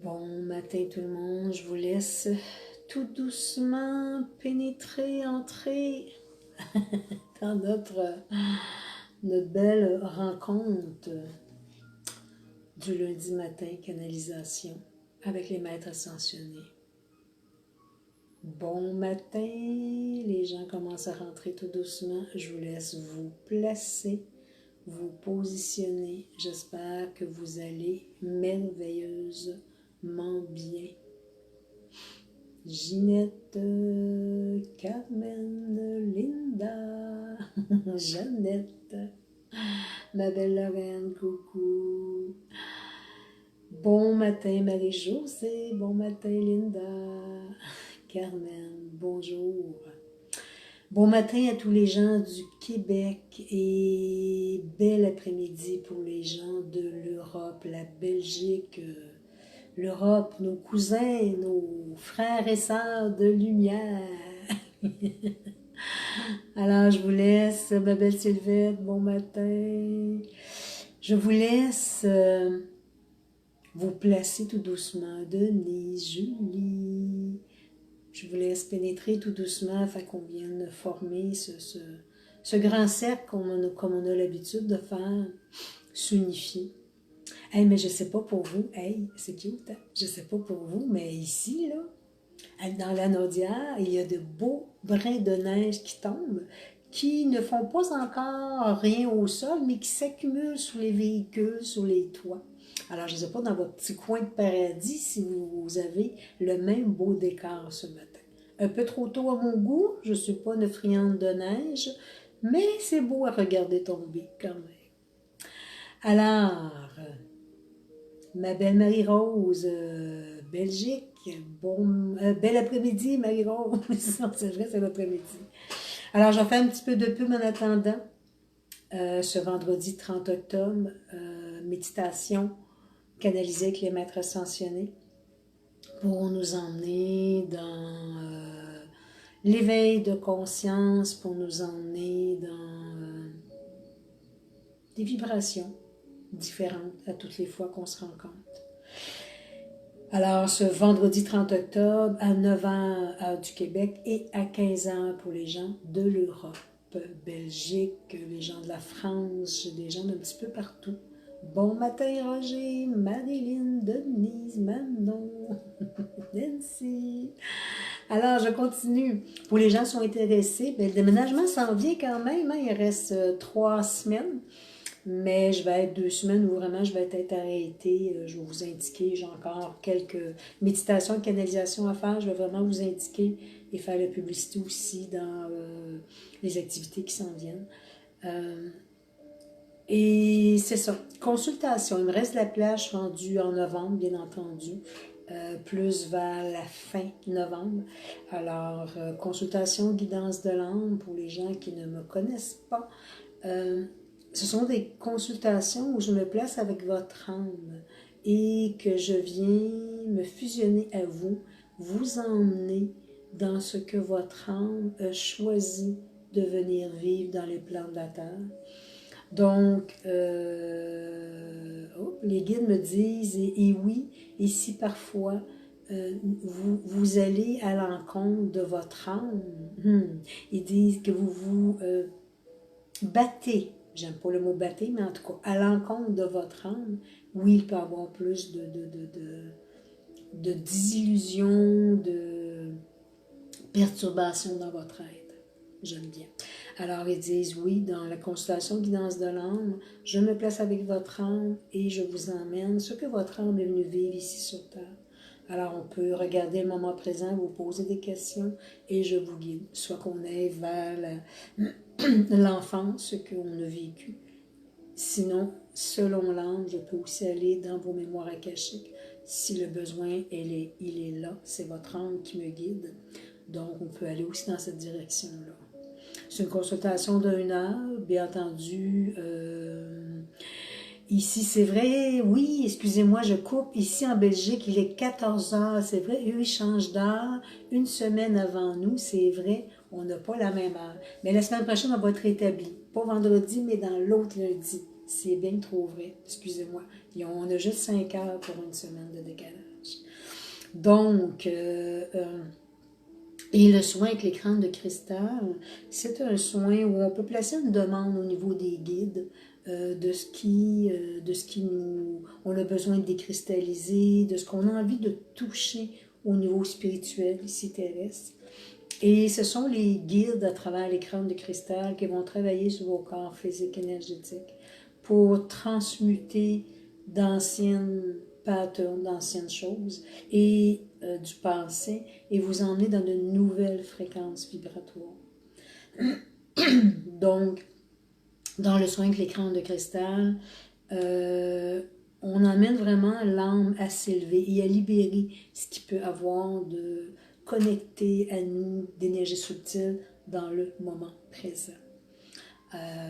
Bon matin tout le monde, je vous laisse tout doucement pénétrer, entrer dans notre belle rencontre du lundi matin, canalisation avec les maîtres ascensionnés. Bon matin, les gens commencent à rentrer tout doucement, je vous laisse vous placer, vous positionner, j'espère que vous allez merveilleusement bien. Ginette, Carmen, Linda, Jeannette, ma belle Lorraine, coucou. Bon matin Marie-Josée, bon matin Linda, Carmen, bonjour. Bon matin à tous les gens du Québec et bel après-midi pour les gens de l'Europe, la Belgique, l'Europe, nos cousins, nos frères et sœurs de lumière. Alors, je vous laisse, ma belle Sylvette, bon matin. Je vous laisse vous placer tout doucement. Denise, Julie. Je vous laisse pénétrer tout doucement afin qu'on vienne former ce grand cercle comme on a l'habitude de faire, s'unifier. Hey, mais je sais pas pour vous, hey, c'est cute, hein? Je sais pas pour vous, mais ici, là, dans la Naudière, il y a de beaux brins de neige qui tombent, qui ne font pas encore rien au sol, mais qui s'accumulent sur les véhicules, sur les toits. Alors, je ne sais pas dans votre petit coin de paradis si vous avez le même beau décor ce matin. Un peu trop tôt à mon goût, je ne suis pas une friande de neige, mais c'est beau à regarder tomber quand même. Alors, ma belle Marie-Rose, Belgique, bel après-midi Marie-Rose, c'est vrai, c'est l'après-midi. Alors, j'en fais un petit peu de pub en attendant. Ce vendredi 30 octobre, méditation canalisée avec les maîtres ascensionnés pour nous emmener dans l'éveil de conscience, pour nous emmener dans des vibrations différentes à toutes les fois qu'on se rencontre. Alors, ce vendredi 30 octobre, à 9h, heure du Québec, et à 15h pour les gens de l'Europe, Belgique, les gens de la France, j'ai des gens d'un petit peu partout. Bon matin, Roger, Marilyn, Denise, Manon, Nancy. Alors, je continue. Pour les gens qui sont intéressés, le déménagement s'en vient quand même, hein, il reste 3 semaines. Mais je vais être 2 semaines où vraiment je vais être arrêtée. Je vais vous indiquer, j'ai encore quelques méditations de canalisation à faire. Je vais vraiment vous indiquer et faire la publicité aussi dans les activités qui s'en viennent. Et c'est ça. Consultation. Il me reste la plage rendue en novembre, bien entendu. Plus vers la fin novembre. Alors, consultation, guidance de l'âme pour les gens qui ne me connaissent pas. Ce sont des consultations où je me place avec votre âme et que je viens me fusionner à vous, vous emmener dans ce que votre âme a choisi de venir vivre dans les plans de la Terre. Donc, les guides me disent, et oui, et si parfois vous allez à l'encontre de votre âme, ils disent que vous vous battez. J'aime pas le mot battre, mais en tout cas, à l'encontre de votre âme, oui, il peut y avoir plus de désillusion, de perturbation dans votre être. J'aime bien. Alors, ils disent, oui, dans la constellation guidance de l'âme, je me place avec votre âme et je vous emmène ce que votre âme est venue vivre ici sur Terre. Alors, on peut regarder le moment présent, vous poser des questions et je vous guide. Soit qu'on aille vers l'enfance, ce qu'on a vécu. Sinon, selon l'âme, je peux aussi aller dans vos mémoires akashiques. Si le besoin, il est là, c'est votre âme qui me guide. Donc, on peut aller aussi dans cette direction-là. C'est une consultation d'1 heure, bien entendu. Ici, c'est vrai, oui, excusez-moi, je coupe. Ici, en Belgique, il est 14 heures, c'est vrai. Eux, ils changent d'heure 1 semaine avant nous, c'est vrai. On n'a pas la même heure. Mais la semaine prochaine, on va être rétabli. Pas vendredi, mais dans l'autre lundi. C'est bien trop vrai, excusez-moi. On a juste 5 heures pour 1 semaine de décalage. Donc, et le soin avec l'écran de cristal, c'est un soin où on peut placer une demande au niveau des guides de ce qui nous, on a besoin de décristalliser, de ce qu'on a envie de toucher au niveau spirituel ici terrestre. Et ce sont les guides à travers l'écran de cristal qui vont travailler sur vos corps physiques énergétiques pour transmuter d'anciennes patterns, d'anciennes choses et du passé et vous emmener dans de nouvelles fréquences vibratoires. Donc, dans le soin avec l'écran de cristal, on emmène vraiment l'âme à s'élever et à libérer ce qui peut avoir de connecté à nous d'énergie subtile dans le moment présent.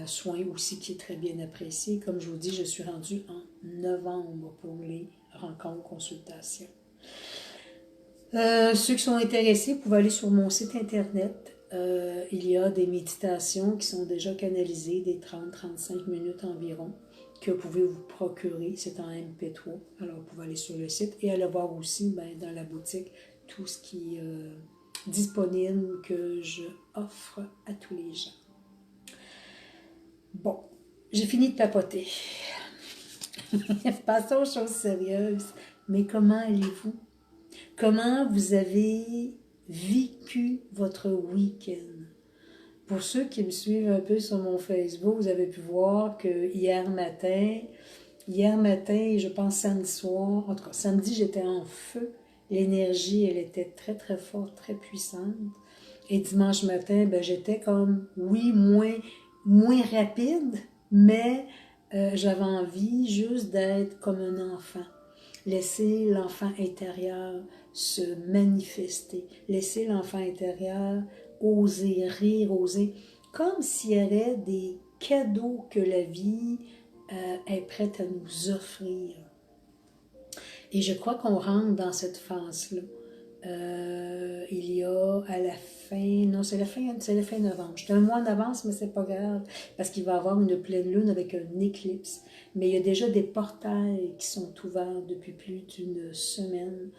Soin aussi qui est très bien apprécié. Comme je vous dis, je suis rendue en novembre pour les rencontres, consultations. Ceux qui sont intéressés, vous pouvez aller sur mon site internet. Il y a des méditations qui sont déjà canalisées, des 30-35 minutes environ, que vous pouvez vous procurer. C'est en MP3. Alors, vous pouvez aller sur le site et aller voir aussi dans la boutique tout ce qui est disponible que je offre à tous les gens. Bon, j'ai fini de papoter. Passons aux choses sérieuses. Mais comment allez-vous? Comment vous avez vécu votre week-end? Pour ceux qui me suivent un peu sur mon Facebook, vous avez pu voir que hier matin, et je pense samedi soir, en tout cas samedi, j'étais en feu. L'énergie, elle était très très forte, très puissante. Et dimanche matin, j'étais comme, oui, moins rapide, mais j'avais envie juste d'être comme un enfant. Laisser l'enfant intérieur se manifester. Laisser l'enfant intérieur oser rire, oser, comme s'il y avait des cadeaux que la vie est prête à nous offrir. Et je crois qu'on rentre dans cette phase-là. Il y a à la fin, non, c'est la fin novembre. J'étais un mois en avance, mais c'est pas grave, parce qu'il va y avoir une pleine lune avec un éclipse. Mais il y a déjà des portails qui sont ouverts depuis plus d'une semaine.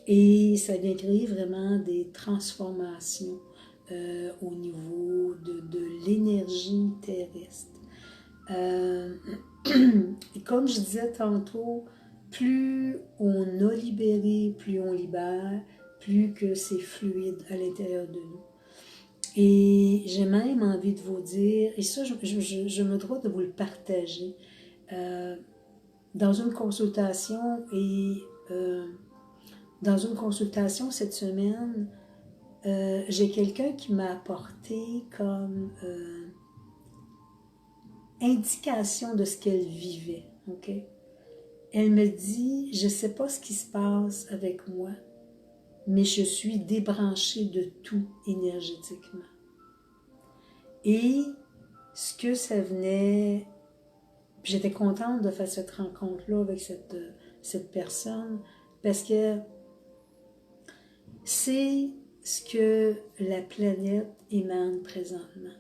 Et ça vient créer vraiment des transformations au niveau de l'énergie terrestre. Et comme je disais tantôt, plus on a libéré, plus on libère, plus que c'est fluide à l'intérieur de nous. Et j'ai même envie de vous dire, et ça, je me dois de vous le partager, dans une consultation cette semaine, j'ai quelqu'un qui m'a apporté comme indication de ce qu'elle vivait, ok? Elle me dit, je ne sais pas ce qui se passe avec moi, mais je suis débranchée de tout énergétiquement. Et ce que ça venait, j'étais contente de faire cette rencontre-là avec cette personne, parce que c'est ce que la planète émane présentement.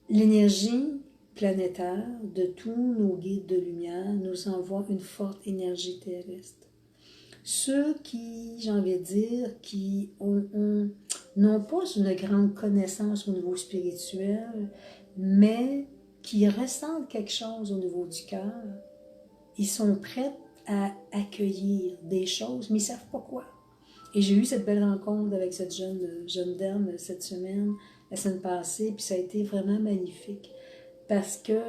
L'énergie planétaire de tous nos guides de lumière nous envoie une forte énergie terrestre. Ceux qui, j'ai envie de dire, qui n'ont pas une grande connaissance au niveau spirituel, mais qui ressentent quelque chose au niveau du cœur, ils sont prêts à accueillir des choses, mais ils ne savent pas quoi. Et j'ai eu cette belle rencontre avec cette jeune dame cette semaine, la semaine passée, puis ça a été vraiment magnifique. Parce que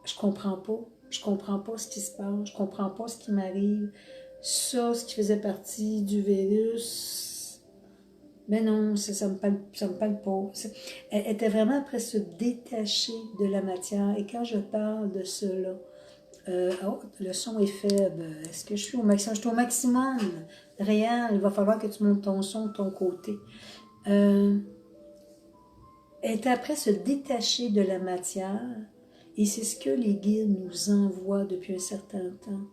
je comprends pas ce qui se passe, je comprends pas ce qui m'arrive. Ça, ce qui faisait partie du virus, mais non, ça me parle pas. Elle était vraiment après se détacher de la matière. Et quand je parle de cela, le son est faible. Est-ce que je suis au maximum? Je suis au maximum. Réel, il va falloir que tu montes ton son de ton côté. Elle est après se détacher de la matière, et c'est ce que les guides nous envoient depuis un certain temps.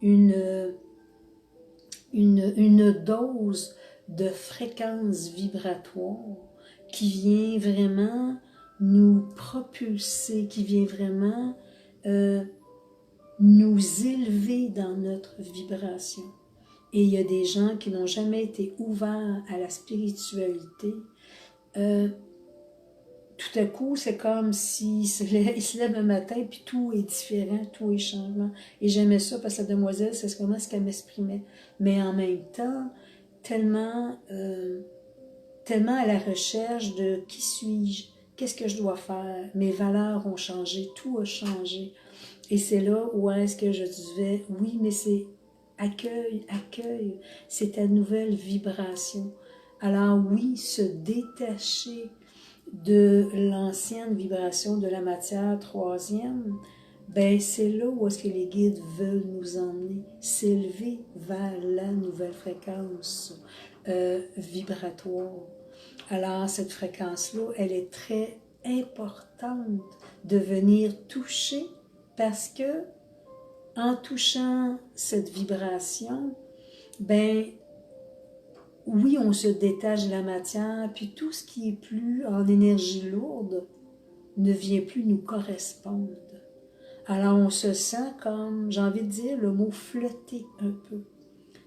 Une dose de fréquence vibratoire qui vient vraiment nous propulser, qui vient vraiment nous élever dans notre vibration. Et il y a des gens qui n'ont jamais été ouverts à la spiritualité. Tout à coup, c'est comme s'ils se lèvent un matin, puis tout est différent, tout est changement. Et j'aimais ça, parce que la demoiselle, c'est comment ce qu'elle m'exprimait. Mais en même temps, tellement à la recherche de qui suis-je, qu'est-ce que je dois faire, mes valeurs ont changé, tout a changé. Et c'est là où est-ce que je disais, oui, mais c'est accueil, accueil, c'est ta nouvelle vibration. Alors oui, se détacher de l'ancienne vibration de la matière troisième, ben c'est là où est-ce que les guides veulent nous emmener, s'élever vers la nouvelle fréquence vibratoire. Alors cette fréquence-là, elle est très importante de venir toucher parce que en touchant cette vibration, ben oui, on se détache de la matière, puis tout ce qui est plus en énergie lourde ne vient plus nous correspondre. Alors on se sent comme, j'ai envie de dire, le mot flotter un peu.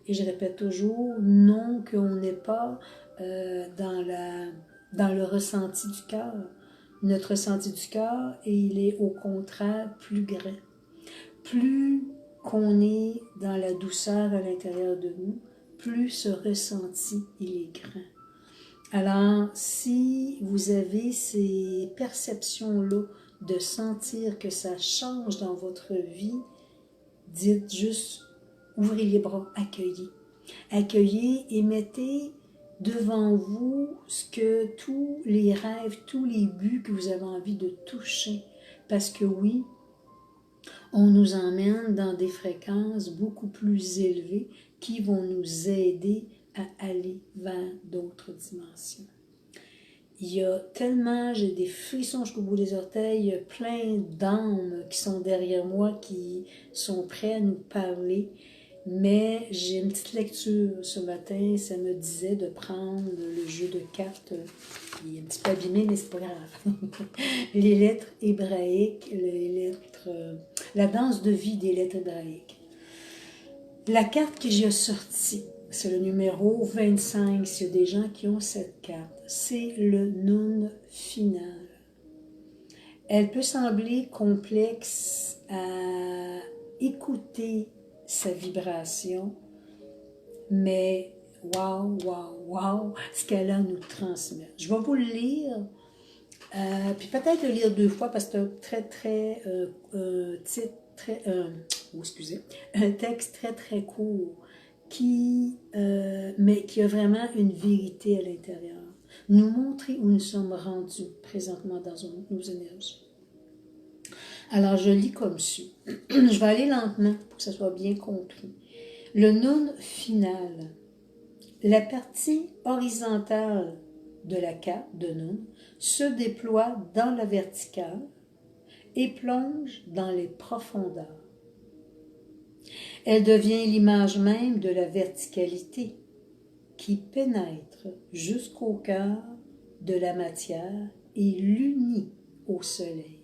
Et je répète toujours, non qu'on n'est pas dans le ressenti du cœur. Notre ressenti du cœur, et il est au contraire plus grand. Plus qu'on est dans la douceur à l'intérieur de nous, plus ce ressenti, il est grand. Alors, si vous avez ces perceptions-là de sentir que ça change dans votre vie, dites juste, ouvrez les bras, accueillez. Accueillez et mettez devant vous ce que tous les rêves, tous les buts que vous avez envie de toucher. Parce que oui, on nous emmène dans des fréquences beaucoup plus élevées qui vont nous aider à aller vers d'autres dimensions. Il y a tellement, j'ai des frissons jusqu'au bout des orteils, il y a plein d'âmes qui sont derrière moi, qui sont prêts à nous parler, mais j'ai une petite lecture ce matin, ça me disait de prendre le jeu de cartes, il est un petit peu abîmé, mais c'est pas grave. Les lettres hébraïques, la danse de vie des lettres hébraïques. La carte que j'ai sortie, c'est le numéro 25, s'il y a des gens qui ont cette carte, c'est le Nun final. Elle peut sembler complexe à écouter sa vibration, mais wow, ce qu'elle a à nous transmettre. Je vais vous le lire, puis peut-être le lire deux fois parce que c'est un texte très court mais qui a vraiment une vérité à l'intérieur. Nous montrer où nous sommes rendus présentement dans nos énergies. Alors, je lis comme suit. Je vais aller lentement pour que ça soit bien compris. Le Nun final. La partie horizontale de la carte de Nun se déploie dans la verticale et plonge dans les profondeurs. Elle devient l'image même de la verticalité qui pénètre jusqu'au cœur de la matière et l'unit au soleil.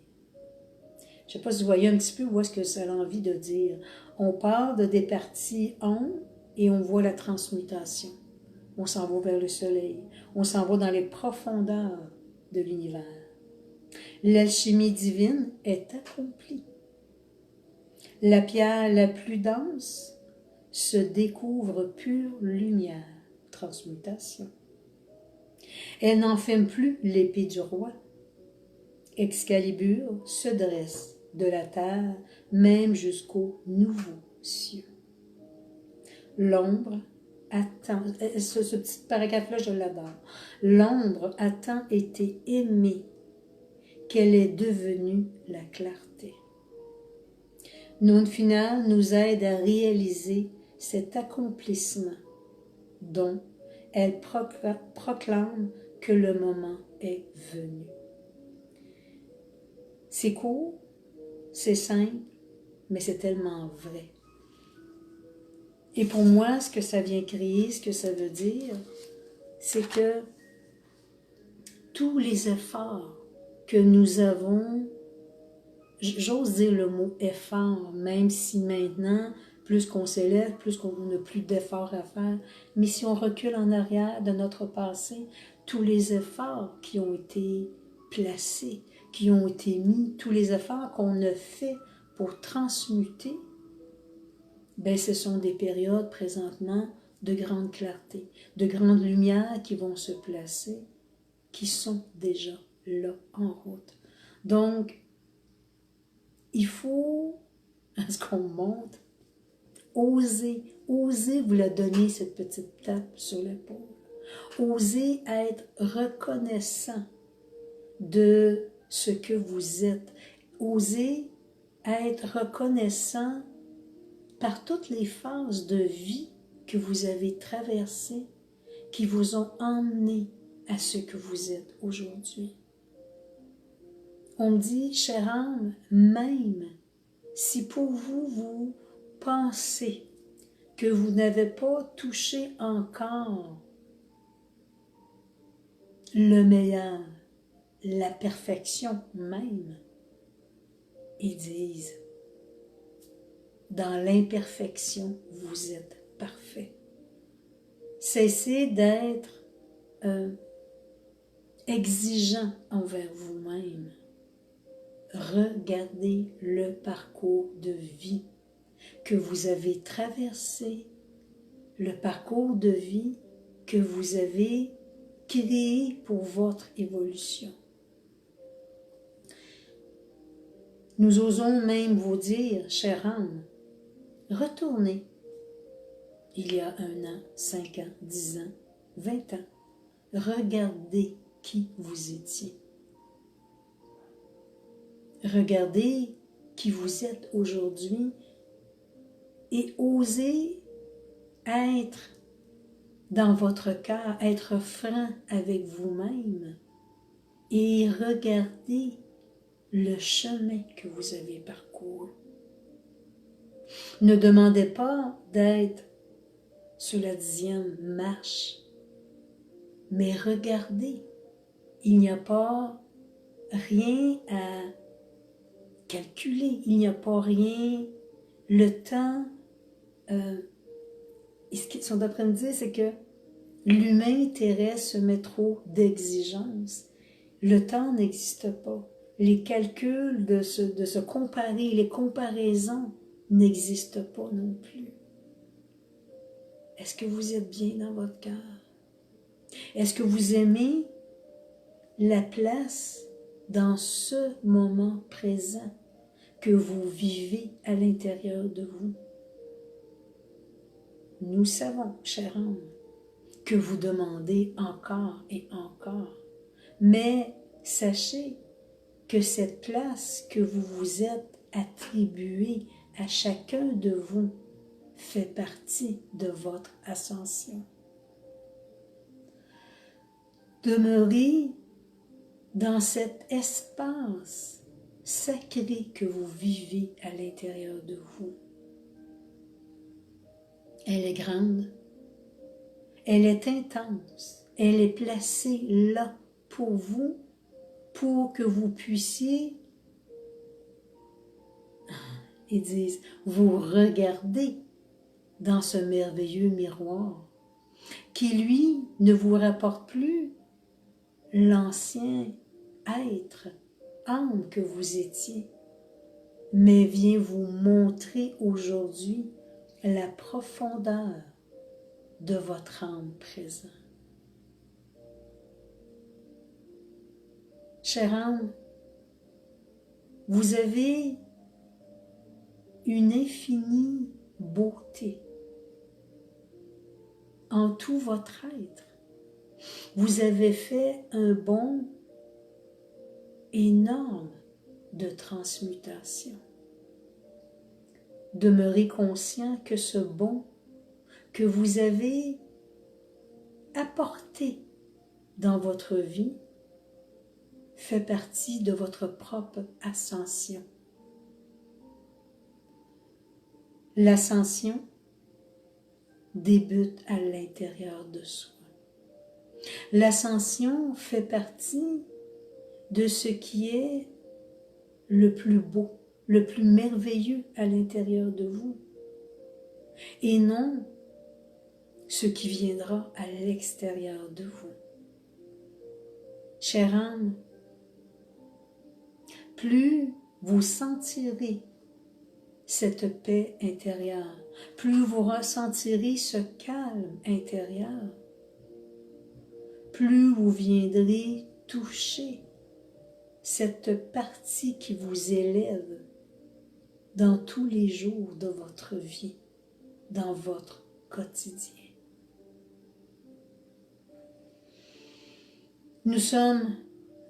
Je ne sais pas si vous voyez un petit peu où est-ce que ça a envie de dire. On part de des parties ondes et on voit la transmutation. On s'en va vers le soleil. On s'en va dans les profondeurs de l'univers. L'alchimie divine est accomplie. La pierre la plus dense se découvre pure lumière, transmutation. Elle n'enferme plus l'épée du roi. Excalibur se dresse de la terre, même jusqu'au nouveau cieux. L'ombre attend, ce petit paragraphe-là, je l'adore. L'ombre a tant été aimée qu'elle est devenue la clarté. Nun final nous aide à réaliser cet accomplissement dont elle proclame que le moment est venu. C'est court, c'est simple, mais c'est tellement vrai. Et pour moi, ce que ça vient créer, ce que ça veut dire, c'est que tous les efforts que nous avons j'ose dire le mot effort, même si maintenant, plus qu'on s'élève, plus qu'on n'a plus d'efforts à faire. Mais si on recule en arrière de notre passé, tous les efforts qui ont été placés, qui ont été mis, tous les efforts qu'on a faits pour transmuter, ben ce sont des périodes présentement de grande clarté, de grande lumière qui vont se placer, qui sont déjà là en route. Donc, il faut, à ce qu'on monte, oser vous la donner, cette petite tape sur l'épaule. Oser être reconnaissant de ce que vous êtes. Oser être reconnaissant par toutes les phases de vie que vous avez traversées, qui vous ont emmené à ce que vous êtes aujourd'hui. On dit, chère âme, même si pour vous, vous pensez que vous n'avez pas touché encore le meilleur, la perfection même, ils disent, dans l'imperfection, vous êtes parfait. Cessez d'être exigeant envers vous-même. Regardez le parcours de vie que vous avez traversé, le parcours de vie que vous avez créé pour votre évolution. Nous osons même vous dire, chère âme, retournez. Il y a 1 an, 5 ans, 10 ans, 20 ans. Regardez qui vous étiez. Regardez qui vous êtes aujourd'hui et osez être dans votre cœur, être franc avec vous-même et regardez le chemin que vous avez parcouru. Ne demandez pas d'être sur la 10e marche, mais regardez, il n'y a pas rien à calculer, il n'y a pas rien, le temps, et ce qu'ils sont en train de dire, c'est que l'humain terrestre se met trop d'exigences. Le temps n'existe pas. Les calculs de se comparer, les comparaisons n'existent pas non plus. Est-ce que vous êtes bien dans votre cœur? Est-ce que vous aimez la place dans ce moment présent que vous vivez à l'intérieur de vous? Nous savons, chère âme, que vous demandez encore et encore, mais sachez que cette place que vous vous êtes attribuée à chacun de vous fait partie de votre ascension. Demeurez dans cet espace sacré que vous vivez à l'intérieur de vous. Elle est grande, elle est intense, elle est placée là pour vous, pour que vous puissiez, ils disent, vous regarder dans ce merveilleux miroir qui, lui, ne vous rapporte plus l'ancien être, âme que vous étiez, mais vient vous montrer aujourd'hui la profondeur de votre âme présente. Chère âme, vous avez une infinie beauté en tout votre être. Vous avez fait un bond énorme de transmutation. Demeurez conscient que ce bond que vous avez apporté dans votre vie fait partie de votre propre ascension. L'ascension débute à l'intérieur de soi. L'ascension fait partie de ce qui est le plus beau, le plus merveilleux à l'intérieur de vous, et non ce qui viendra à l'extérieur de vous. Chère âme, plus vous sentirez cette paix intérieure, plus vous ressentirez ce calme intérieur, plus vous viendrez toucher cette partie qui vous élève dans tous les jours de votre vie, dans votre quotidien. Nous sommes,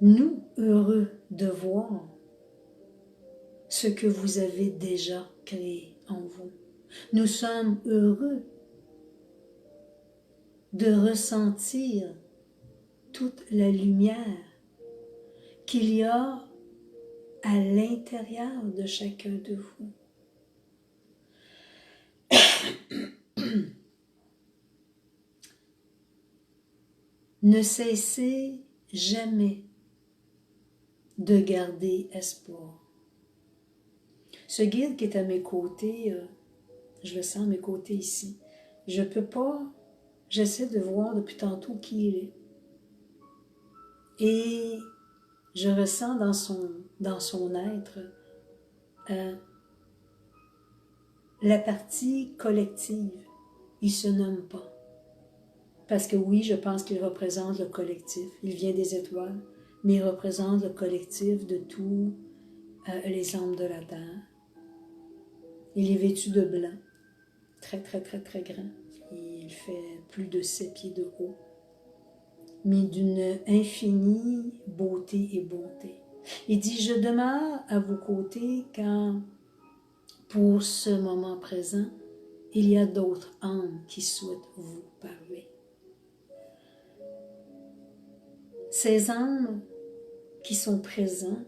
nous, heureux de voir ce que vous avez déjà créé en vous. Nous sommes heureux de ressentir toute la lumière qu'il y a à l'intérieur de chacun de vous. Ne cessez jamais de garder espoir. Ce guide qui est à mes côtés, je le sens à mes côtés ici, je peux pas, j'essaie de voir depuis tantôt qui il est. Et je ressens dans son être la partie collective. Il se nomme pas. Parce que oui, je pense qu'il représente le collectif. Il vient des étoiles, mais il représente le collectif de tous les âmes de la Terre. Il est vêtu de blanc, très, très, très, très grand. Il fait plus de 7 pieds de haut, mais d'une infinie beauté et bonté. Il dit, je demeure à vos côtés quand, pour ce moment présent, il y a d'autres âmes qui souhaitent vous parler. Ces âmes qui sont présents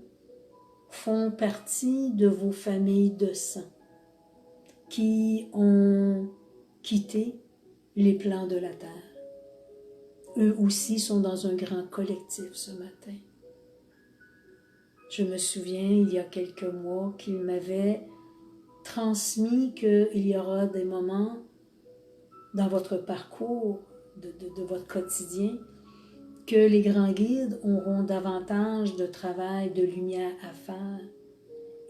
font partie de vos familles de sang, qui ont quitté les plans de la terre. Eux aussi sont dans un grand collectif ce matin. Je me souviens, il y a quelques mois, qu'ils m'avaient transmis qu'il y aura des moments dans votre parcours, de votre quotidien, que les grands guides auront davantage de travail, de lumière à faire,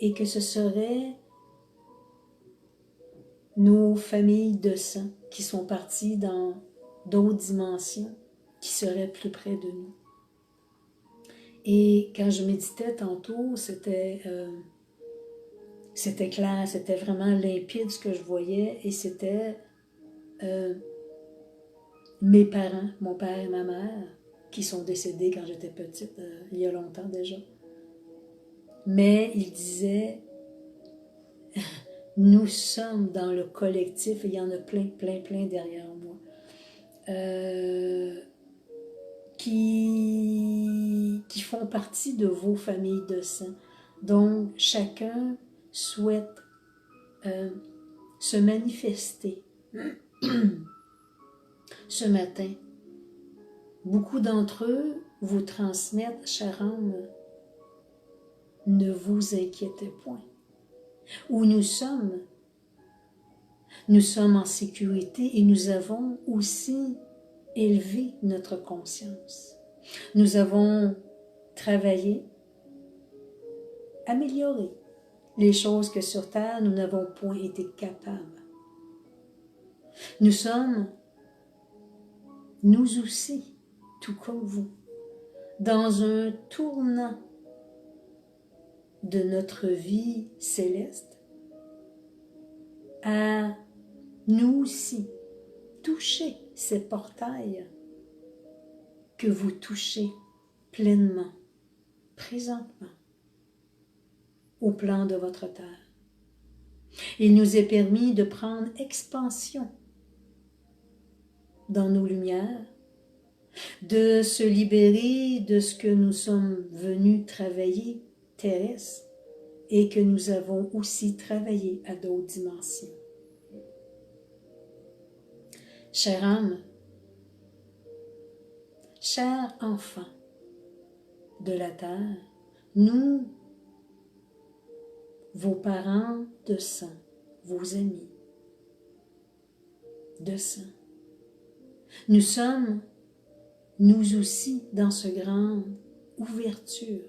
et que ce serait nos familles de sang qui sont parties dans d'autres dimensions, qui seraient plus près de nous. Et quand je méditais tantôt, c'était clair, c'était vraiment limpide ce que je voyais, et c'était mes parents, mon père et ma mère, qui sont décédés quand j'étais petite, il y a longtemps déjà. Mais ils disaient, nous sommes dans le collectif, et il y en a plein, plein, plein derrière moi, qui font partie de vos familles de sang. Donc, chacun souhaite se manifester ce matin. Beaucoup d'entre eux vous transmettent, chère âme, ne vous inquiétez point. Où nous sommes en sécurité, et nous avons aussi élevé notre conscience. Nous avons travaillé, amélioré les choses que sur terre nous n'avons point été capables. Nous sommes, nous aussi, tout comme vous, dans un tournant de notre vie céleste, à nous aussi toucher ces portails que vous touchez pleinement, présentement, au plan de votre terre. Il nous est permis de prendre expansion dans nos lumières, de se libérer de ce que nous sommes venus travailler terrestre, et que nous avons aussi travaillé à d'autres dimensions. Chère âme, cher enfant de la terre, nous vos parents de sang, vos amis de sang. Nous sommes, nous aussi, dans cette grande ouverture,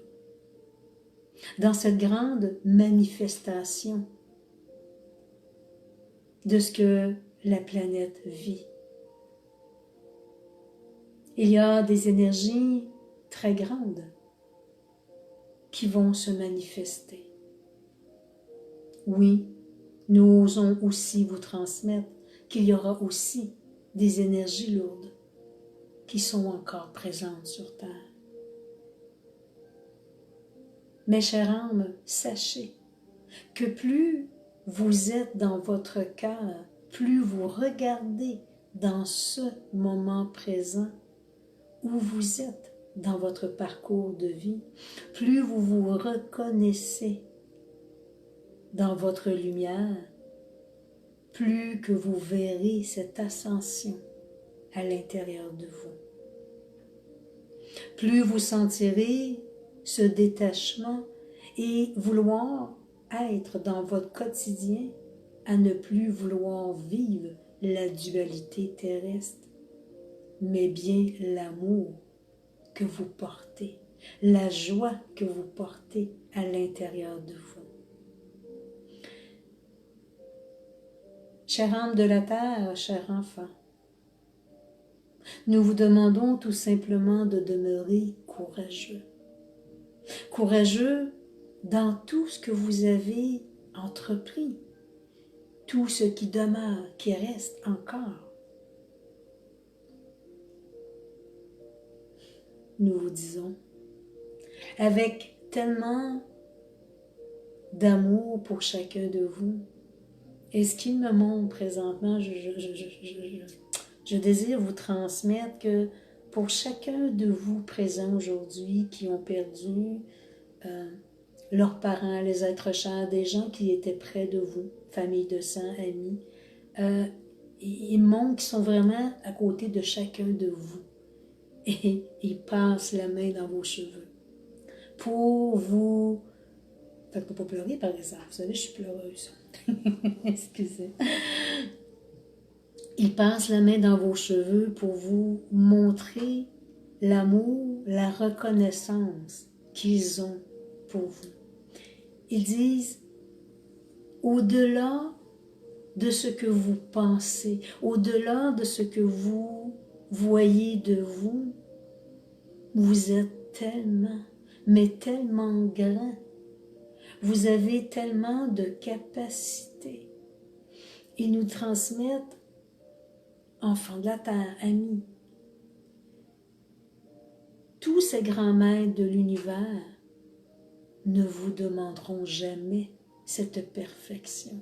dans cette grande manifestation de ce que la planète vit. Il y a des énergies très grandes qui vont se manifester. Oui, nous osons aussi vous transmettre qu'il y aura aussi des énergies lourdes qui sont encore présentes sur Terre. Mes chères âmes, sachez que plus vous êtes dans votre cœur, plus vous regardez dans ce moment présent où vous êtes dans votre parcours de vie, plus vous vous reconnaissez dans votre lumière, plus que vous verrez cette ascension à l'intérieur de vous. Plus vous sentirez ce détachement et vouloir être dans votre quotidien à ne plus vouloir vivre la dualité terrestre, mais bien l'amour que vous portez, la joie que vous portez à l'intérieur de vous. Chère âme de la terre, cher enfant, nous vous demandons tout simplement de demeurer courageux. Courageux dans tout ce que vous avez entrepris, tout ce qui demeure, qui reste encore. Nous vous disons, avec tellement d'amour pour chacun de vous, et ce qu'il me montre présentement, je désire vous transmettre que pour chacun de vous présents aujourd'hui qui ont perdu leurs parents, les êtres chers, des gens qui étaient près de vous, famille de sang, amis, ils montrent qu'ils sont vraiment à côté de chacun de vous. Et ils passent la main dans vos cheveux pour vous... Faites-moi pas pleurer, par exemple. Vous savez, je suis pleureuse. Excusez. Ils passent la main dans vos cheveux pour vous montrer l'amour, la reconnaissance qu'ils ont pour vous. Ils disent, au-delà de ce que vous pensez, au-delà de ce que vous voyez de vous, vous êtes tellement, mais tellement grand. Vous avez tellement de capacités. Ils nous transmettent, enfants de la terre, amis, tous ces grands maîtres de l'univers ne vous demanderont jamais cette perfection.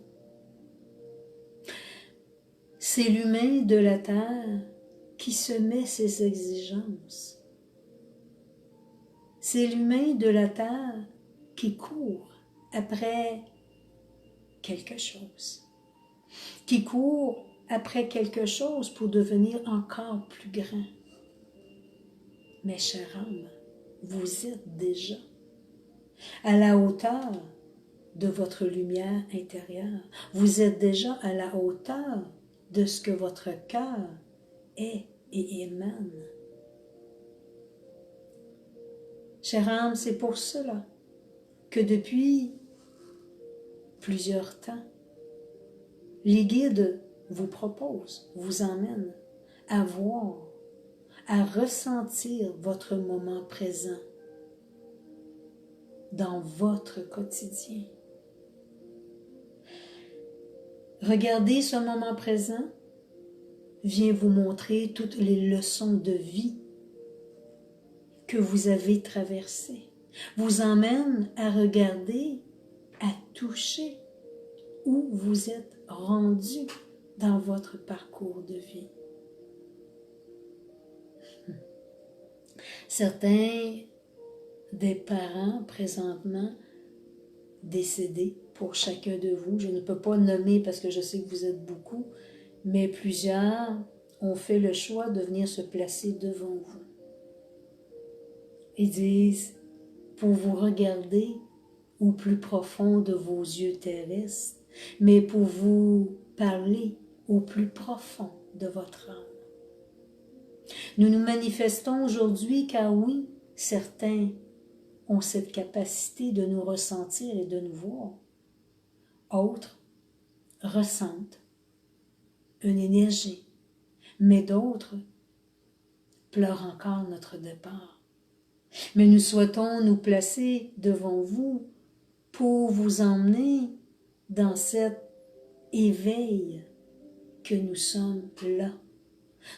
C'est l'humain de la terre qui se met ses exigences. C'est l'humain de la terre qui court après quelque chose, qui court après quelque chose pour devenir encore plus grand. Mes chères âmes, vous êtes déjà à la hauteur de votre lumière intérieure. Vous êtes déjà à la hauteur de ce que votre cœur est et émane. Chère âme, c'est pour cela que depuis plusieurs temps, les guides vous proposent, vous emmènent à voir, à ressentir votre moment présent dans votre quotidien. Regardez ce moment présent, vient vous montrer toutes les leçons de vie que vous avez traversées, vous emmène à regarder, à toucher où vous êtes rendu dans votre parcours de vie. Certains des parents présentement décédés pour chacun de vous, je ne peux pas nommer parce que je sais que vous êtes beaucoup, mais plusieurs ont fait le choix de venir se placer devant vous. Ils disent, pour vous regarder au plus profond de vos yeux terrestres, mais pour vous parler au plus profond de votre âme. Nous nous manifestons aujourd'hui car oui, certains ont cette capacité de nous ressentir et de nous voir. Autres ressentent une énergie, mais d'autres pleurent encore notre départ. Mais nous souhaitons nous placer devant vous pour vous emmener dans cet éveil que nous sommes là.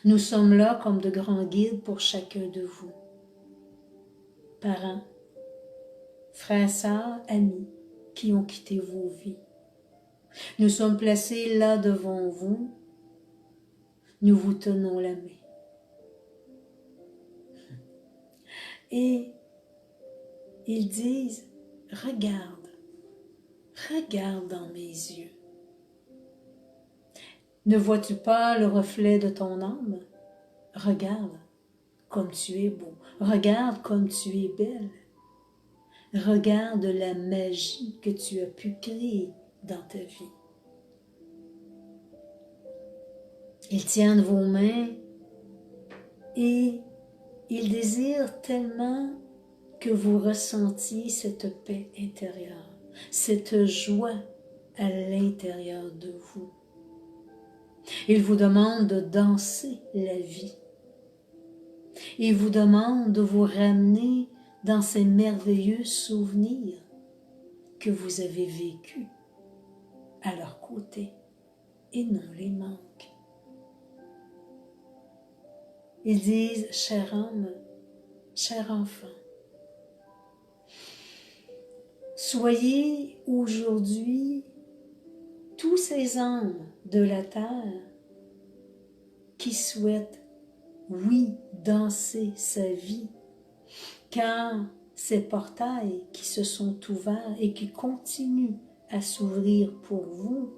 Nous sommes là comme de grands guides pour chacun de vous. Parents, frères, sœurs, amis qui ont quitté vos vies. Nous sommes placés là devant vous. Nous vous tenons la main. Et ils disent, regarde dans mes yeux. Ne vois-tu pas le reflet de ton âme? Regarde comme tu es beau. Regarde comme tu es belle. Regarde la magie que tu as pu créer dans ta vie. Ils tiennent vos mains et ils désirent tellement que vous ressentiez cette paix intérieure, cette joie à l'intérieur de vous. Ils vous demandent de danser la vie. Ils vous demandent de vous ramener dans ces merveilleux souvenirs que vous avez vécus à leur côté et non les manques. Ils disent, cher âme, cher enfant, soyez aujourd'hui tous ces âmes de la terre qui souhaitent, oui, danser sa vie, car ces portails qui se sont ouverts et qui continuent à s'ouvrir pour vous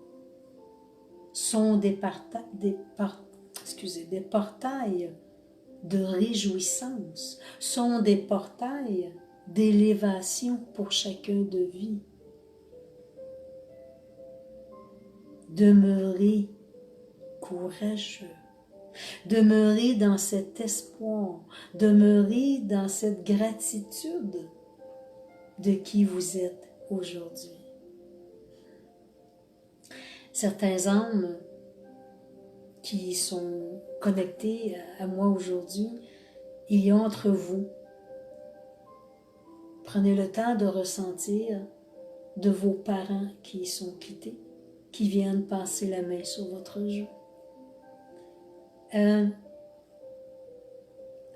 sont des portails de réjouissance, sont des portails d'élévation pour chacun de vous. Demeurez courageux, demeurez dans cet espoir, demeurez dans cette gratitude de qui vous êtes aujourd'hui. Certains âmes qui sont connectés à moi aujourd'hui, il y a entre vous. Prenez le temps de ressentir de vos parents qui sont quittés, qui viennent passer la main sur votre joue.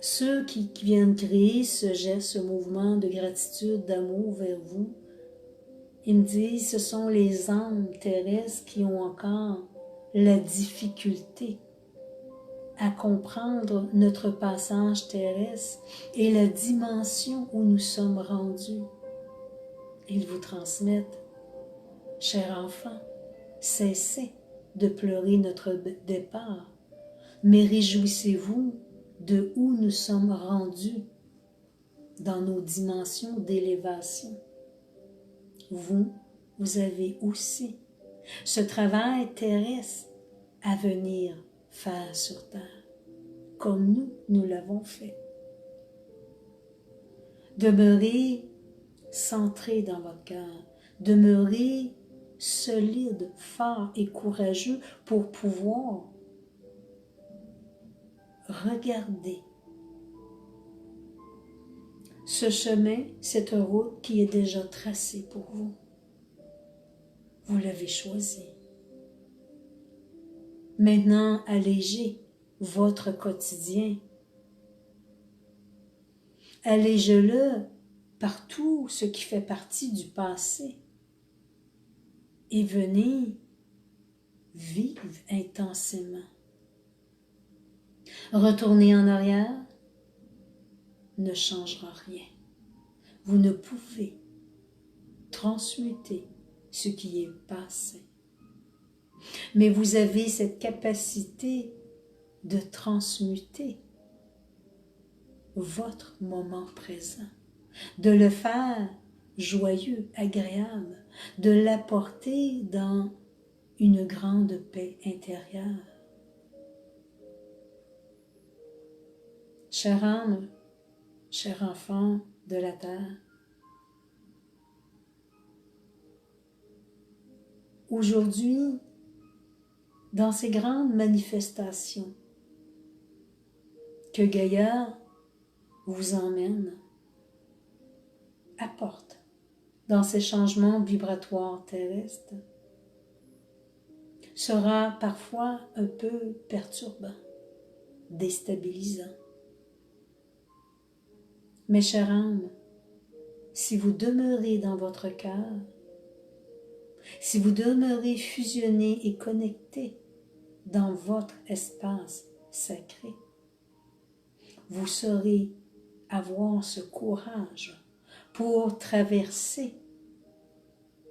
Ceux qui viennent créer ce geste, ce mouvement de gratitude, d'amour vers vous, ils me disent, ce sont les âmes terrestres qui ont encore la difficulté à comprendre notre passage terrestre et la dimension où nous sommes rendus. Ils vous transmettent, cher enfant, cessez de pleurer notre départ, mais réjouissez-vous de où nous sommes rendus dans nos dimensions d'élévation. Vous avez aussi ce travail terrestre à venir faire sur terre, comme nous l'avons fait. Demeurez centré dans votre cœur, demeurez solide, fort et courageux pour pouvoir regarder ce chemin, cette route qui est déjà tracée pour vous. Vous l'avez choisi. Maintenant, allégez votre quotidien. Allégez-le par tout ce qui fait partie du passé. Et venez vivre intensément. Retourner en arrière ne changera rien. Vous ne pouvez transmuter ce qui est passé. Mais vous avez cette capacité de transmuter votre moment présent, de le faire joyeux, agréable, de l'apporter dans une grande paix intérieure. Chère âme, cher enfant de la terre, aujourd'hui, dans ces grandes manifestations que Gaïa vous emmène, apporte dans ces changements vibratoires terrestres, sera parfois un peu perturbant, déstabilisant. Mes chères âmes, si vous demeurez dans votre cœur, si vous demeurez fusionnés et connectés dans votre espace sacré, vous saurez avoir ce courage pour traverser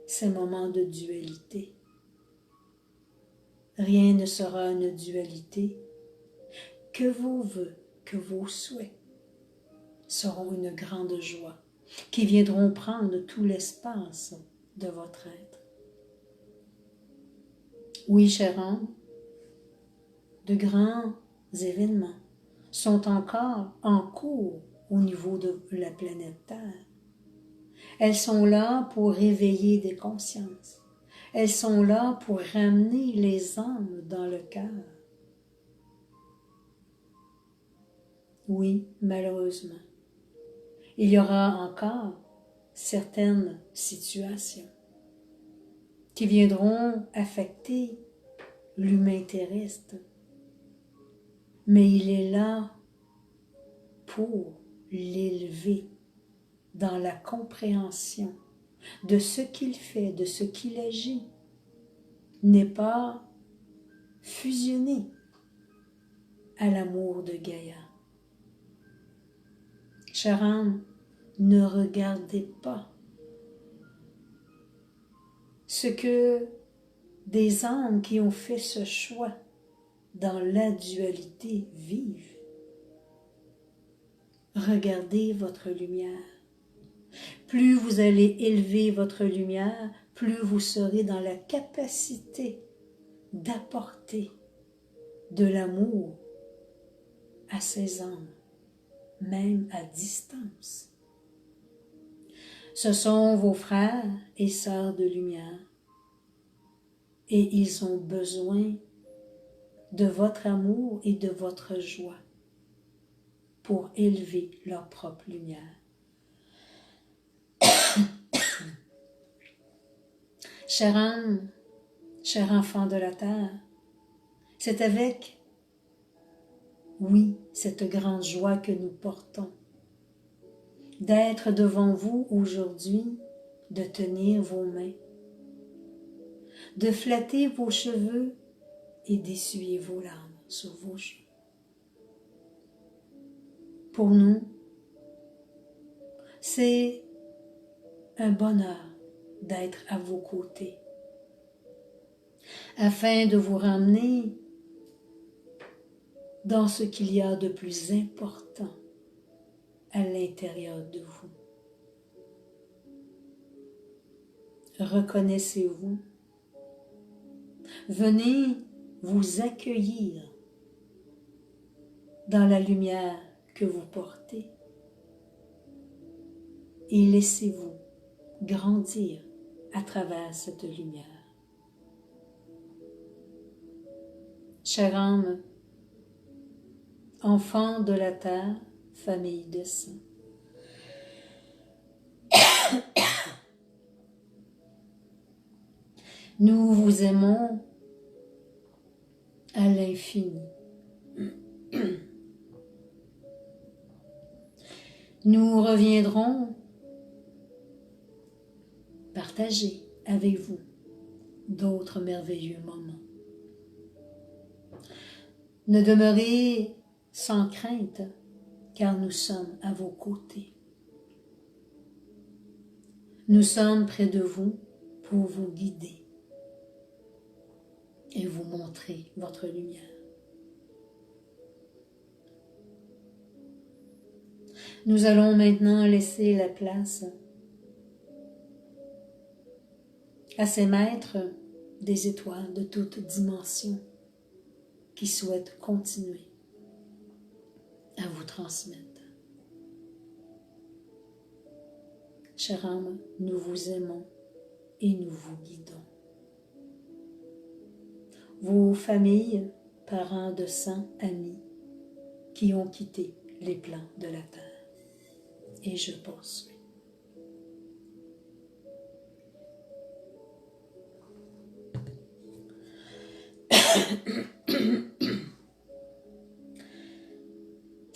ces moments de dualité. Rien ne sera une dualité, que vos vœux, que vos souhaits seront une grande joie, qui viendront prendre tout l'espace de votre être. Oui, chère âme, de grands événements sont encore en cours au niveau de la planète Terre. Elles sont là pour réveiller des consciences. Elles sont là pour ramener les âmes dans le cœur. Oui, malheureusement, il y aura encore certaines situations qui viendront affecter l'humain terrestre. Mais il est là pour l'élever dans la compréhension de ce qu'il fait, de ce qu'il agit, n'est pas fusionné à l'amour de Gaïa. Chère âme, ne regardez pas ce que des âmes qui ont fait ce choix dans la dualité vivent. Regardez votre lumière. Plus vous allez élever votre lumière, plus vous serez dans la capacité d'apporter de l'amour à ces âmes, même à distance. Ce sont vos frères et sœurs de lumière et ils ont besoin de votre amour et de votre joie pour élever leur propre lumière. Chère âme, cher enfant de la terre, c'est avec, oui, cette grande joie que nous portons d'être devant vous aujourd'hui, de tenir vos mains, de flatter vos cheveux et d'essuyer vos larmes sur vos joues. Pour nous, c'est un bonheur d'être à vos côtés, afin de vous ramener dans ce qu'il y a de plus important à l'intérieur de vous. Reconnaissez-vous. Venez vous accueillir dans la lumière que vous portez et laissez-vous grandir à travers cette lumière. Chère âme, enfant de la terre, famille de saints, nous vous aimons à l'infini. Nous reviendrons partager avec vous d'autres merveilleux moments. Ne demeurez sans crainte, car nous sommes à vos côtés. Nous sommes près de vous pour vous guider et vous montrer votre lumière. Nous allons maintenant laisser la place à ces maîtres des étoiles de toute dimension qui souhaitent continuer à vous transmettre. Chère âme, nous vous aimons et nous vous guidons. Vos familles, parents de sang, amis, qui ont quitté les plans de la terre. Et je poursuis.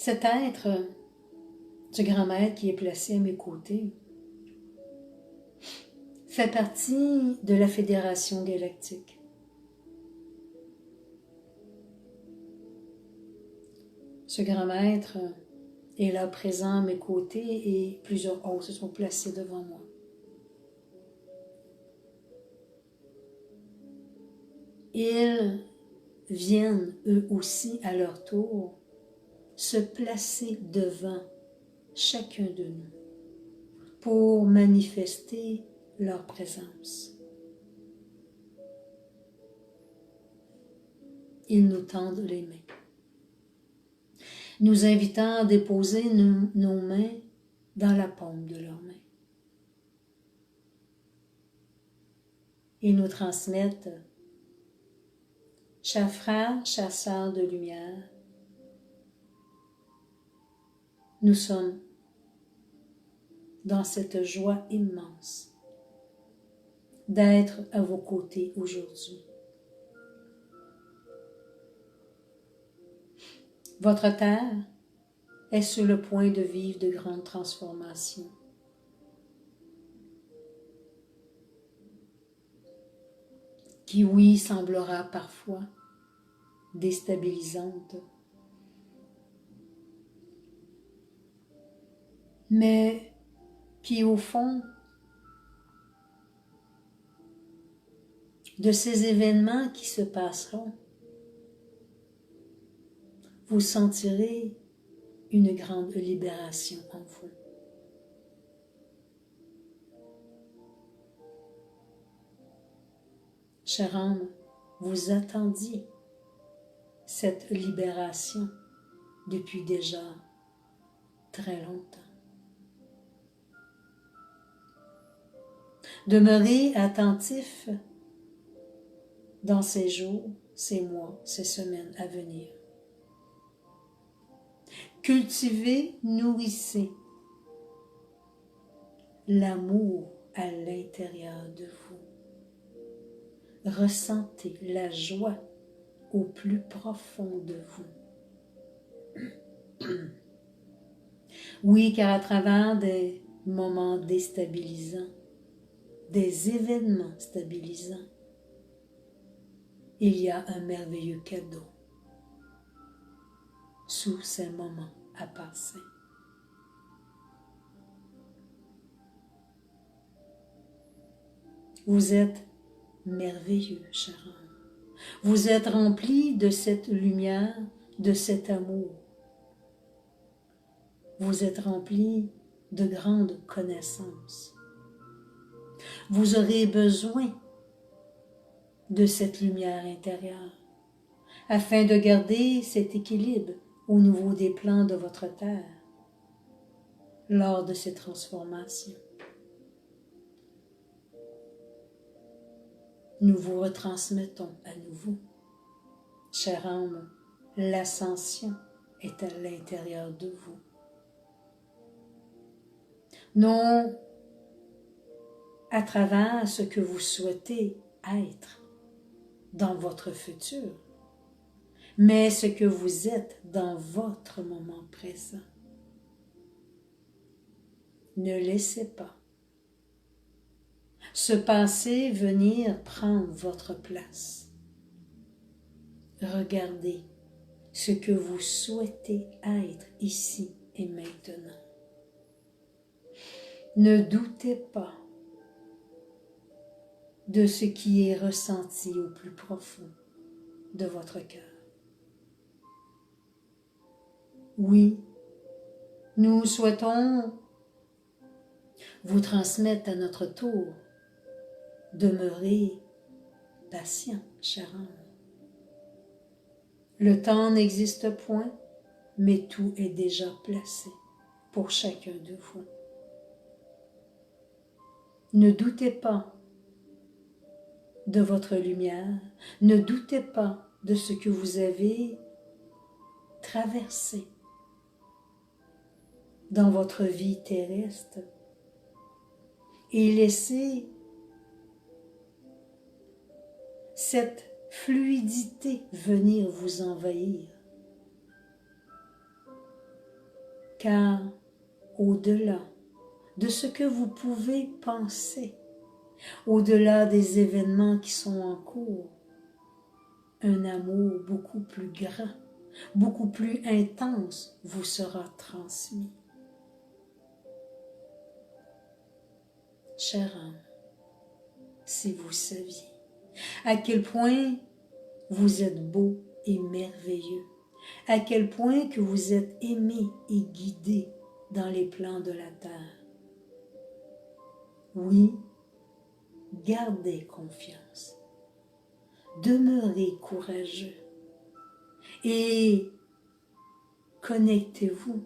Cet être du grand maître qui est placé à mes côtés fait partie de la Fédération galactique. Ce grand maître est là présent à mes côtés et plusieurs autres se sont placés devant moi. Ils viennent eux aussi à leur tour se placer devant chacun de nous pour manifester leur présence. Ils nous tendent les mains, nous invitant à déposer nos mains dans la paume de leurs mains. Ils nous transmettent, chers frères, chères sœurs de lumière, nous sommes dans cette joie immense d'être à vos côtés aujourd'hui. Votre terre est sur le point de vivre de grandes transformations. Qui, oui, semblera parfois déstabilisante, mais qui, au fond, de ces événements qui se passeront, vous sentirez une grande libération en vous. Chère âme, vous attendiez cette libération depuis déjà très longtemps. Demeurez attentif dans ces jours, ces mois, ces semaines à venir. Cultivez, nourrissez l'amour à l'intérieur de vous. Ressentez la joie au plus profond de vous. Oui, car à travers des moments déstabilisants, des événements stabilisants, il y a un merveilleux cadeau sous ces moments à passer. Vous êtes merveilleux, cher âme. Vous êtes rempli de cette lumière, de cet amour. Vous êtes rempli de grandes connaissances. Vous aurez besoin de cette lumière intérieure afin de garder cet équilibre au niveau des plans de votre terre lors de ces transformations. Nous vous retransmettons à nouveau, chère âme, l'ascension est à l'intérieur de vous. Non à travers ce que vous souhaitez être dans votre futur, mais ce que vous êtes dans votre moment présent. Ne laissez pas ce passé venir prendre votre place. Regardez ce que vous souhaitez être ici et maintenant. Ne doutez pas de ce qui est ressenti au plus profond de votre cœur. Oui, nous souhaitons vous transmettre à notre tour Demeurez patient, chère âme. Le temps n'existe point, mais tout est déjà placé pour chacun de vous. Ne doutez pas de votre lumière, ne doutez pas de ce que vous avez traversé dans votre vie terrestre et laissez cette fluidité venir vous envahir. Car au-delà de ce que vous pouvez penser, au-delà des événements qui sont en cours, un amour beaucoup plus grand, beaucoup plus intense vous sera transmis. Chère âme, si vous saviez à quel point vous êtes beau et merveilleux, à quel point que vous êtes aimé et guidé dans les plans de la terre. Oui, gardez confiance, demeurez courageux et connectez-vous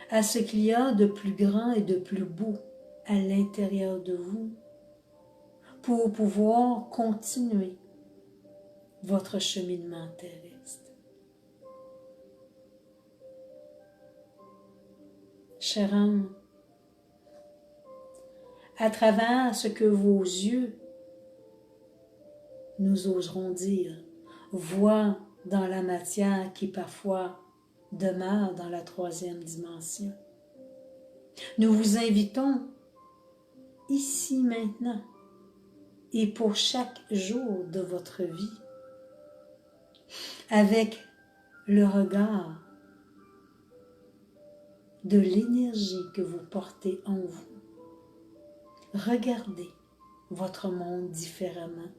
à ce qu'il y a de plus grand et de plus beau à l'intérieur de vous pour pouvoir continuer votre cheminement terrestre. Chère âme, à travers ce que vos yeux, nous oserons dire, voient dans la matière qui parfois demeure dans la troisième dimension, nous vous invitons ici maintenant et pour chaque jour de votre vie, avec le regard de l'énergie que vous portez en vous, regardez votre monde différemment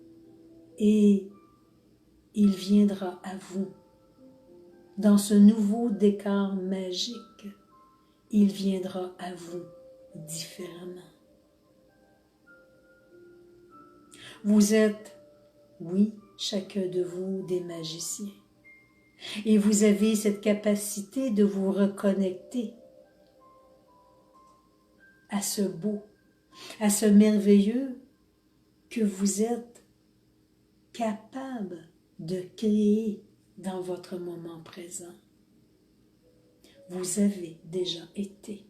et il viendra à vous dans ce nouveau décor magique, il viendra à vous différemment. Vous êtes, oui, chacun de vous des magiciens. Et vous avez cette capacité de vous reconnecter à ce beau, à ce merveilleux que vous êtes capable de créer dans votre moment présent. Vous avez déjà été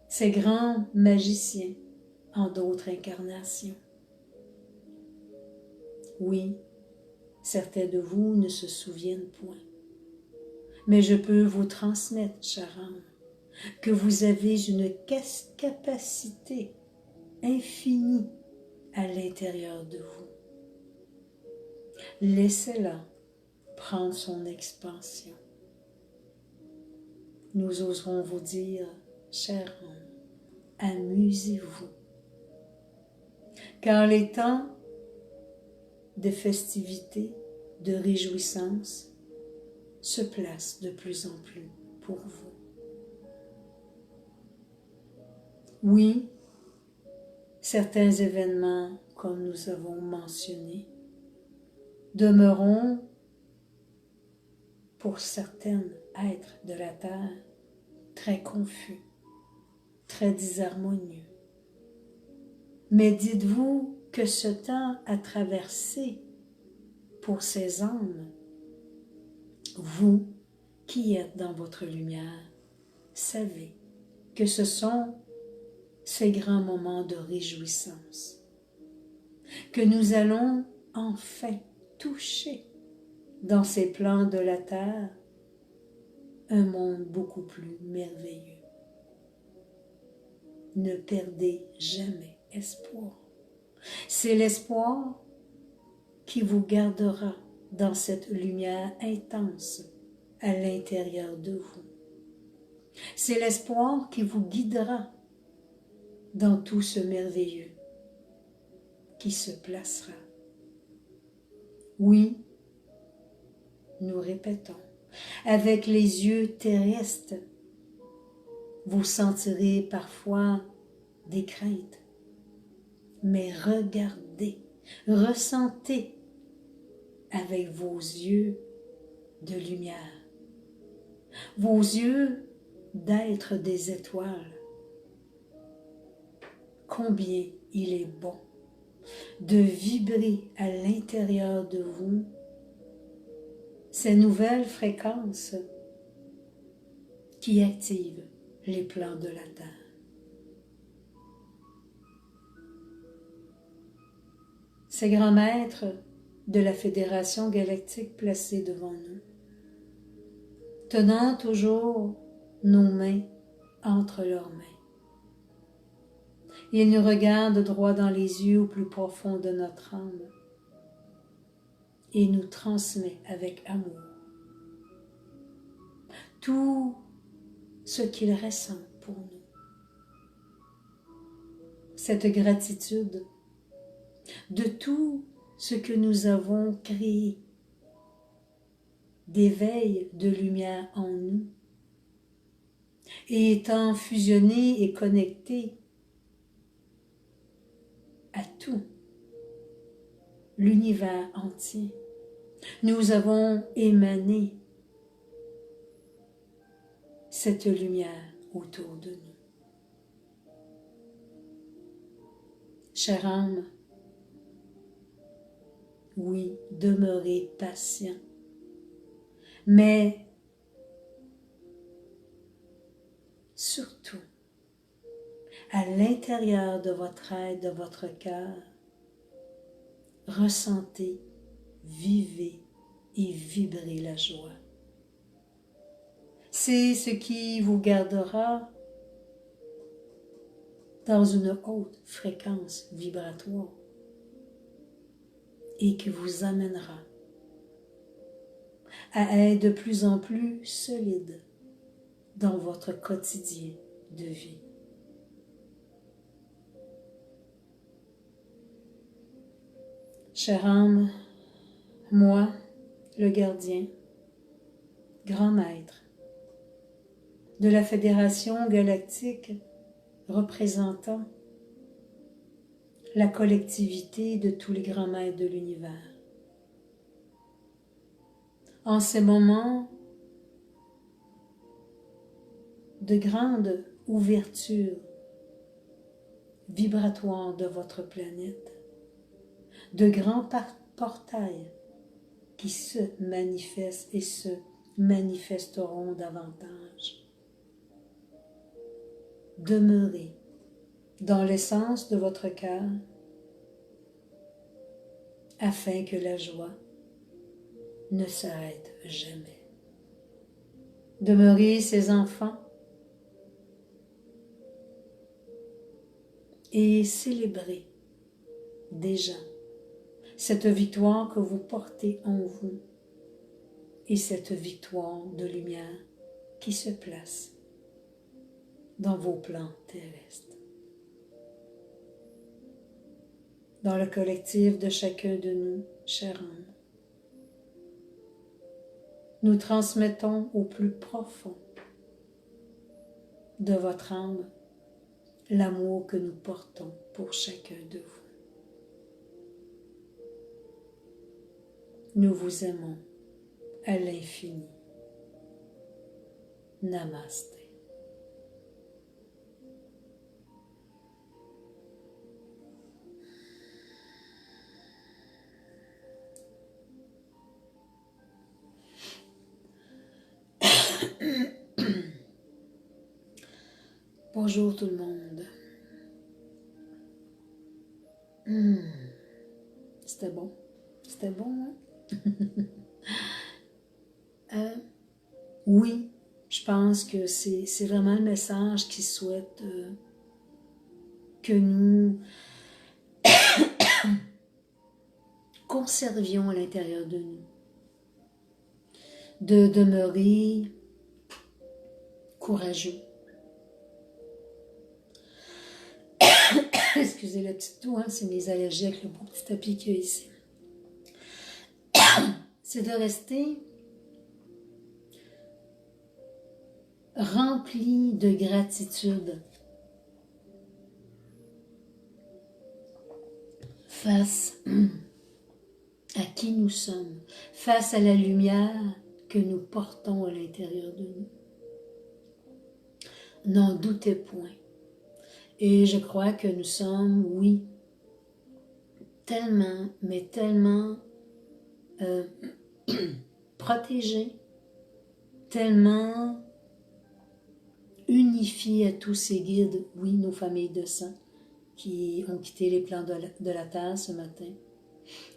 ces grands magiciens en d'autres incarnations. Oui, certains de vous ne se souviennent point, mais je peux vous transmettre, chère âme, que vous avez une capacité infinie à l'intérieur de vous. Laissez-la prendre son expansion. Nous oserons vous dire, chère âme, amusez-vous, car les temps de festivité, de réjouissance se placent de plus en plus pour vous. Oui, certains événements, comme nous avons mentionné, demeureront pour certains êtres de la terre très confus, très disharmonieux. Mais dites-vous que ce temps a traversé pour ces âmes, vous qui êtes dans votre lumière, savez que ce sont ces grands moments de réjouissance, que nous allons enfin toucher dans ces plans de la terre un monde beaucoup plus merveilleux. Ne perdez jamais espoir. C'est l'espoir qui vous gardera dans cette lumière intense à l'intérieur de vous. C'est l'espoir qui vous guidera dans tout ce merveilleux qui se placera. Oui, nous répétons, avec les yeux terrestres, vous sentirez parfois des craintes, mais regardez regardez, ressentez avec vos yeux de lumière, vos yeux d'être des étoiles. Combien il est bon de vibrer à l'intérieur de vous ces nouvelles fréquences qui activent les plans de la Terre. Ces grands maîtres de la Fédération galactique placés devant nous, tenant toujours nos mains entre leurs mains. Ils nous regardent droit dans les yeux au plus profond de notre âme et nous transmet avec amour tout ce qu'ils ressentent pour nous. Cette gratitude de tout ce que nous avons créé, d'éveil de lumière en nous, et étant fusionnés et connectés à tout l'univers entier, nous avons émané cette lumière autour de nous. Chère âme, oui, demeurez patient, mais surtout, à l'intérieur de votre être, de votre cœur, ressentez, vivez et vibrez la joie. C'est ce qui vous gardera dans une haute fréquence vibratoire et qui vous amènera à être de plus en plus solide dans votre quotidien de vie. Chère âme, moi, le gardien, grand maître de la Fédération galactique représentant la collectivité de tous les grands maîtres de l'univers. En ces moments de grande ouverture vibratoire de votre planète, de grands portails qui se manifestent et se manifesteront davantage. Demeurez dans l'essence de votre cœur afin que la joie ne s'arrête jamais. Demeurez ses enfants et célébrez déjà cette victoire que vous portez en vous et cette victoire de lumière qui se place dans vos plans terrestres. Dans le collectif de chacun de nous, chère âme, nous transmettons au plus profond de votre âme l'amour que nous portons pour chacun de vous. Nous vous aimons à l'infini. Namasté. Bonjour tout le monde. C'était bon. C'était bon, hein? Oui, je pense que c'est vraiment le message qu'il souhaite que nous conservions à l'intérieur de nous. De demeurer courageux. Excusez le petit tout, hein, c'est mes allergies avec le beau petit tapis qu'il y a ici. C'est de rester rempli de gratitude face à qui nous sommes, face à la lumière que nous portons à l'intérieur de nous. N'en doutez point. Et je crois que nous sommes, oui, tellement, mais tellement protégés, tellement unifiés à tous ces guides, oui, nos familles de sang, qui ont quitté les plans de la terre ce matin,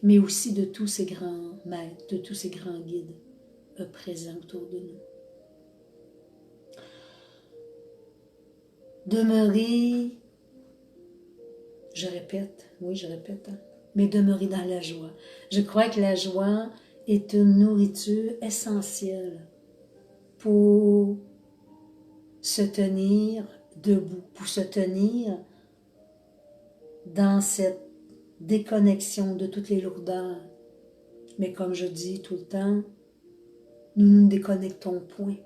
mais aussi de tous ces grands maîtres, de tous ces grands guides présents autour de nous. Demeurez, je répète, oui je répète, mais demeurez dans la joie. Je crois que la joie est une nourriture essentielle pour se tenir debout, pour se tenir dans cette déconnexion de toutes les lourdeurs. Mais comme je dis tout le temps, nous ne nous déconnectons point.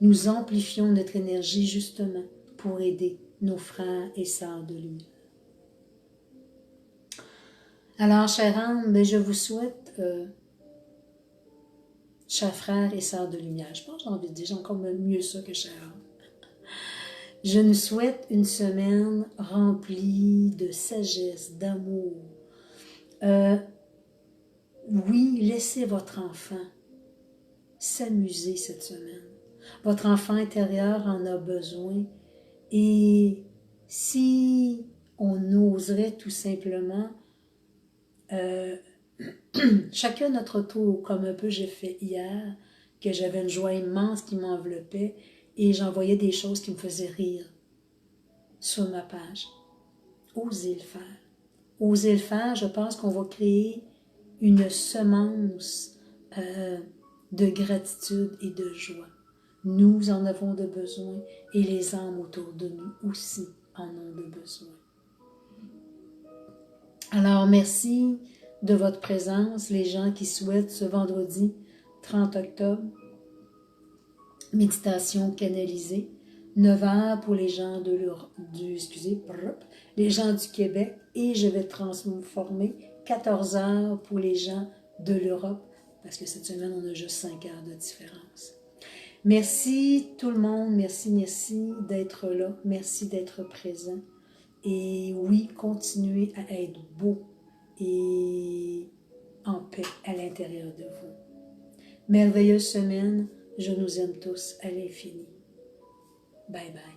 Nous amplifions notre énergie justement pour aider nos frères et sœurs de lumière. Alors, chère âme, je vous souhaite, chers frères et sœurs de lumière, je pense que j'ai envie de dire, j'ai encore mieux ça que chère âme. Je nous souhaite une semaine remplie de sagesse, d'amour. Oui, laissez votre enfant s'amuser cette semaine. Votre enfant intérieur en a besoin. Et si on oserait tout simplement, chacun notre tour, comme un peu j'ai fait hier, que j'avais une joie immense qui m'enveloppait et j'envoyais des choses qui me faisaient rire sur ma page. Osez le faire. Osez le faire, je pense qu'on va créer une semence de gratitude et de joie. Nous en avons de besoin et les âmes autour de nous aussi en ont de besoin. Alors, merci de votre présence, les gens qui souhaitent ce vendredi 30 octobre, méditation canalisée, 9 heures pour les gens les gens du Québec et je vais transformer 14 heures pour les gens de l'Europe parce que cette semaine, on a juste 5 heures de différence. Merci tout le monde, merci d'être là, merci d'être présent. Et oui, continuez à être beau et en paix à l'intérieur de vous. Merveilleuse semaine, je nous aime tous à l'infini. Bye bye.